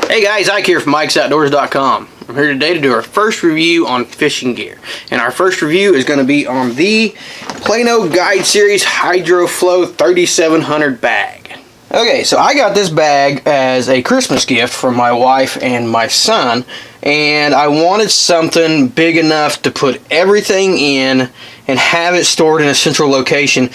Hey guys, Ike here from Mike'sOutdoors.com. I'm here today to do our first review on fishing gear. And our first review is going to be on the Plano Guide Series Hydro-flo 3700 bag. Okay, so I got this bag as a Christmas gift from my wife and my son, and I wanted something big enough to put everything in and have it stored in a central location,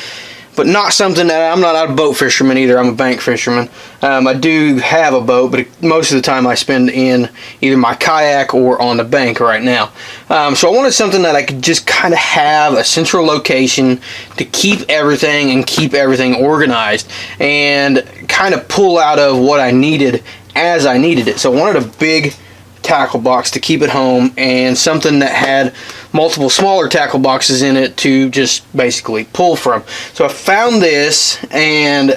but not something that, I'm not a boat fisherman either, I'm a bank fisherman. I do have a boat, but most of the time I spend in either my kayak or on the bank right now. So I wanted something that I could just kind of have a central location to keep everything and keep everything organized and kind of pull out of what I needed as I needed it. So I wanted a big tackle box to keep at home and something that had multiple smaller tackle boxes in it to just basically pull from. So I found this and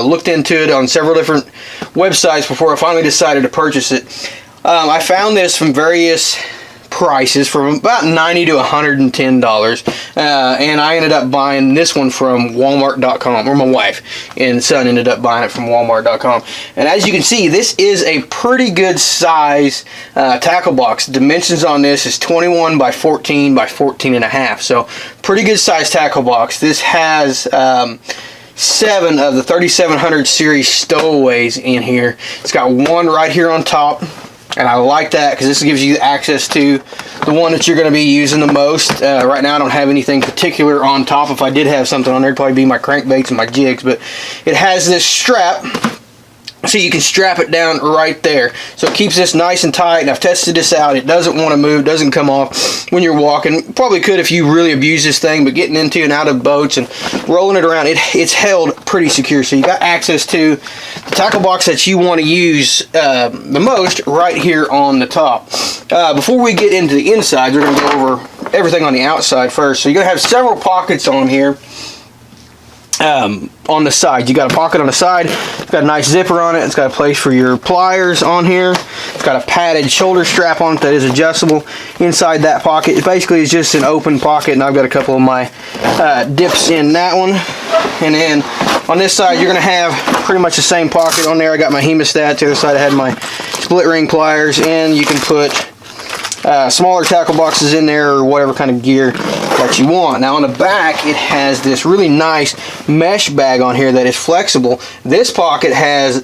looked into it on several different websites before I finally decided to purchase it. I found this from various prices from about $90 to $110, and I ended up buying this one from Walmart.com, or my wife and son ended up buying it from Walmart.com. And as you can see, this is a pretty good size tackle box. Dimensions on this is 21 by 14 by 14 and a half, so pretty good size tackle box. This has 7 of the 3700 series stowaways in here. It's got one right here on top, and I like that because this gives you access to the one that you're going to be using the most. Right now I don't have anything particular on top. If I did have something on there, it'd probably be my crankbaits and my jigs, but it has this strap so you can strap it down right there. So it keeps this nice and tight, and I've tested this out. It doesn't want to move, doesn't come off when you're walking. Probably could if you really abuse this thing, but getting into and out of boats and rolling it around, it's held pretty secure. So you got access to the tackle box that you want to use the most right here on the top. Before we get into the inside, we're going to go over everything on the outside first. So you're going to have several pockets on here. On the side, you got a pocket on the side. It's got a nice zipper on it. It's got a place for your pliers on here. It's got a padded shoulder strap on it that is adjustable. Inside that pocket, it basically is just an open pocket, and I've got a couple of my dips in that one. And then on this side, you're going to have pretty much the same pocket on there. I got my hemostat. The other side, I had my split ring pliers, and you can put smaller tackle boxes in there or whatever kind of gear that you want. Now on the back, it has this really nice mesh bag on here that is flexible. This pocket has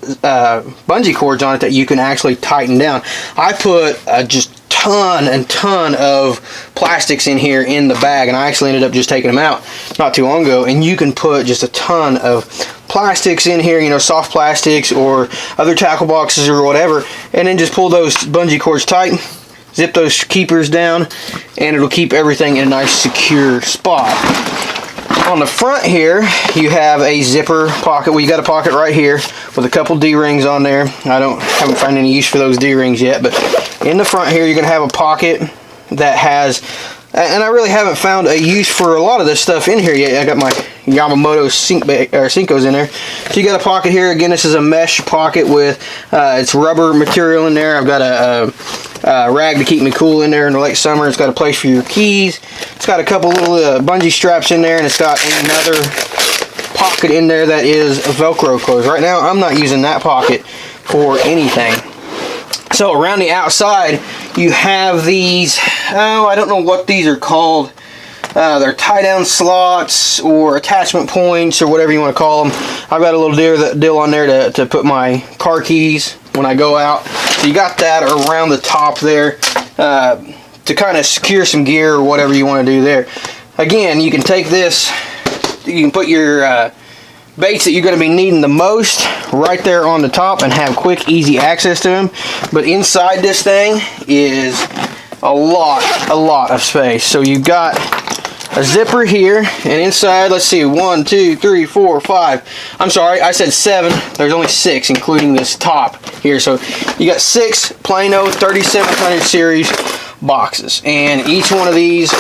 bungee cords on it that you can actually tighten down. I put just ton of plastics in here in the bag, and I actually ended up just taking them out not too long ago, and you can put just a ton of plastics in here, you know, soft plastics or other tackle boxes or whatever, and then just pull those bungee cords tight, zip those keepers down, and it'll keep everything in a nice secure spot. On the front here, you have a zipper pocket. Well, you got a pocket right here with a couple D-rings on there. Haven't found any use for those D-rings yet, but in the front here, you're going to have a pocket that has, and I really haven't found a use for a lot of this stuff in here yet. I got my Yamamoto Senkos in there. So you got a pocket here. Again, this is a mesh pocket with it's rubber material in there. I've got a rag to keep me cool in there in the late summer. It's got a place for your keys. It's got a couple little bungee straps in there, and it's got another pocket in there that is Velcro closed. Right now, I'm not using that pocket for anything. So around the outside, you have these, I don't know what these are called. They're tie-down slots or attachment points or whatever you want to call them. I've got a little deal on there to put my car keys when I go out. So you got that around the top there to kind of secure some gear or whatever you want to do there. Again, you can take this, you can put your baits that you're going to be needing the most right there on the top and have quick, easy access to them. But inside this thing is a lot of space. So you've got a zipper here, and inside, let's see, 1, 2, 3, 4, 5. I'm sorry, I said 7. There's only 6, including this top here. So you got 6 Plano 3700 series boxes, and each one of these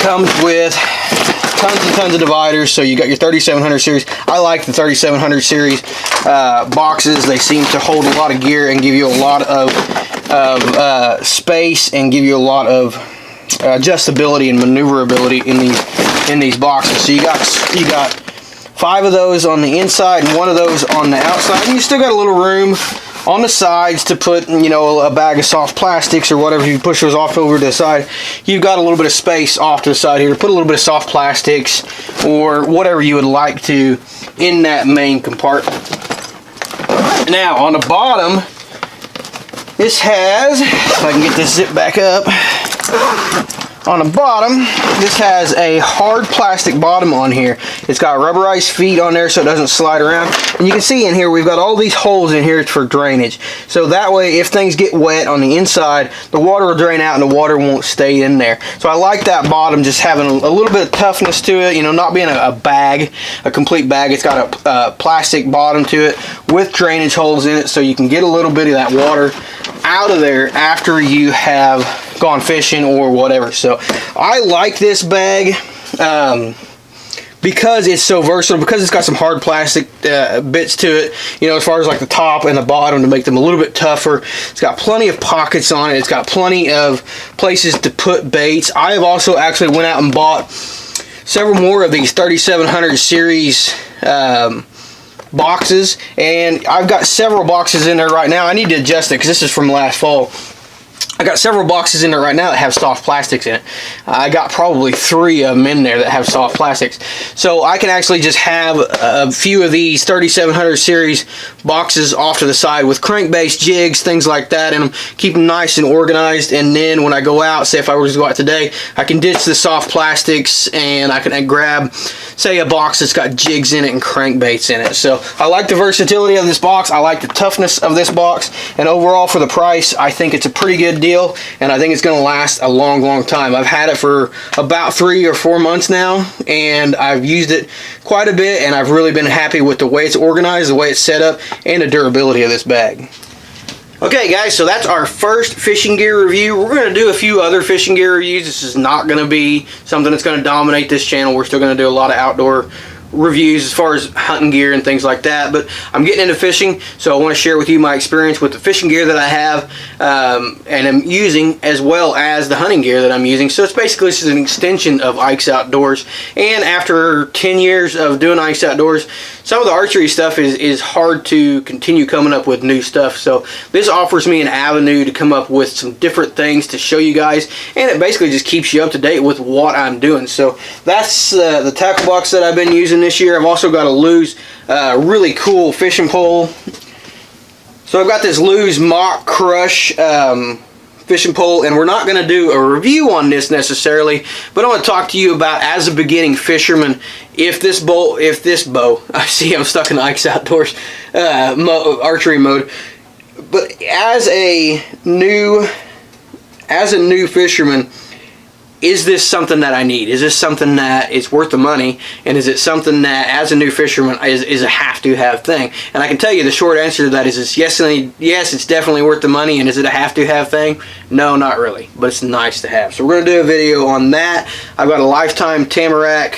comes with tons and tons of dividers. So you got your 3700 series. I like the 3700 series boxes. They seem to hold a lot of gear and give you a lot of space and give you a lot of adjustability and maneuverability in these boxes. So you got 5 of those on the inside and 1 of those on the outside. And you still got a little room on the sides to put, you know, a bag of soft plastics or whatever. You push those off over to the side, you've got a little bit of space off to the side here to put a little bit of soft plastics or whatever you would like to in that main compartment. Now on the bottom, this has, if I can get this zip back up, on the bottom, this has a hard plastic bottom on here. It's got rubberized feet on there so it doesn't slide around. And you can see in here, we've got all these holes in here for drainage. So that way, if things get wet on the inside, the water will drain out and the water won't stay in there. So I like that bottom, just having a little bit of toughness to it, you know, not being a bag, a complete bag. It's got a plastic bottom to it with drainage holes in it so you can get a little bit of that water out of there after you have gone fishing or whatever. So I like this bag because it's so versatile, because it's got some hard plastic bits to it, you know, as far as like the top and the bottom to make them a little bit tougher. It's got plenty of pockets on it. It's got plenty of places to put baits. I have also actually went out and bought several more of these 3700 series boxes, and I've got several boxes in there right now. I need to adjust it because this is from last fall. I got several boxes in there right now that have soft plastics in it. I got probably 3 of them in there that have soft plastics. So I can actually just have a few of these 3700 series boxes off to the side with crankbase jigs, things like that in them. Keep them nice and organized, and then when I go out, say if I were to go out today, I can ditch the soft plastics and I can grab, say, a box that's got jigs in it and crankbaits in it. So I like the versatility of this box. I like the toughness of this box, and overall for the price, I think it's a pretty good deal. And I think it's going to last a long time. I've had it for about 3 or 4 months now, and I've used it quite a bit, and I've really been happy with the way it's organized, the way it's set up, and the durability of this bag. Okay guys, so that's our first fishing gear review. We're going to do a few other fishing gear reviews. This is not going to be something that's going to dominate this channel. We're still going to do a lot of outdoor reviews as far as hunting gear and things like that, but I'm getting into fishing, so I want to share with you my experience with the fishing gear that I have and I'm using, as well as the hunting gear that I'm using. So it's basically just an extension of Ike's Outdoors, and after 10 years of doing Ike's Outdoors, some of the archery stuff is hard to continue coming up with new stuff. So this offers me an avenue to come up with some different things to show you guys, and it basically just keeps you up to date with what I'm doing. So that's the tackle box that I've been using this year. I've also got a Lew's really cool fishing pole. So I've got this Lew's Mock Crush fishing pole, and we're not going to do a review on this necessarily, but I want to talk to you about, as a beginning fisherman, if this bow, I see I'm stuck in Ike's Outdoors archery mode, but as a new fisherman, is this something that I need? Is this something that is worth the money? And is it something that, as a new fisherman, is a have-to-have thing? And I can tell you the short answer to that is yes, it's definitely worth the money. And is it a have-to-have thing? No, not really. But it's nice to have. So we're going to do a video on that. I've got a Lifetime Tamarack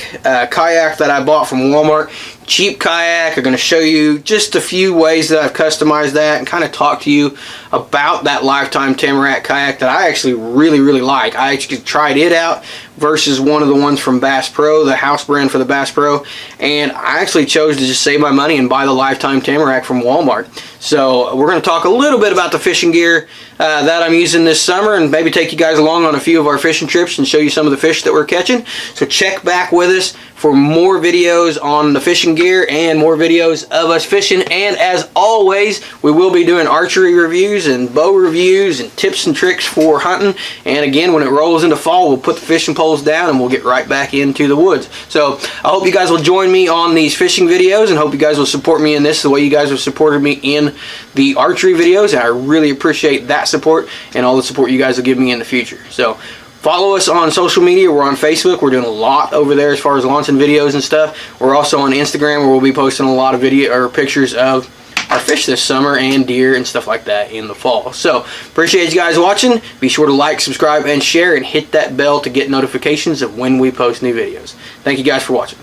kayak that I bought from Walmart. Cheap kayak. I'm going to show you just a few ways that I've customized that and kind of talk to you about that Lifetime Tamarack kayak that I actually really like. I actually tried it out versus one of the ones from Bass Pro, the house brand for the Bass Pro, and I actually chose to just save my money and buy the Lifetime Tamarack from Walmart. So we're going to talk a little bit about the fishing gear that I'm using this summer, and maybe take you guys along on a few of our fishing trips and show you some of the fish that we're catching. So check back with us for more videos on the fishing gear and more videos of us fishing. And as always, we will be doing archery reviews and bow reviews and tips and tricks for hunting. And again, when it rolls into fall, we'll put the fishing poles down and we'll get right back into the woods. So I hope you guys will join me on these fishing videos, and hope you guys will support me in this the way you guys have supported me in the archery videos. And I really appreciate that support and all the support you guys will give me in the future. So follow us on social media. We're on Facebook. We're doing a lot over there as far as launching videos and stuff. We're also on Instagram, where we'll be posting a lot of video or pictures of our fish this summer and deer and stuff like that in the fall. So appreciate you guys watching. Be sure to like, subscribe, and share, and hit that bell to get notifications of when we post new videos. Thank you guys for watching.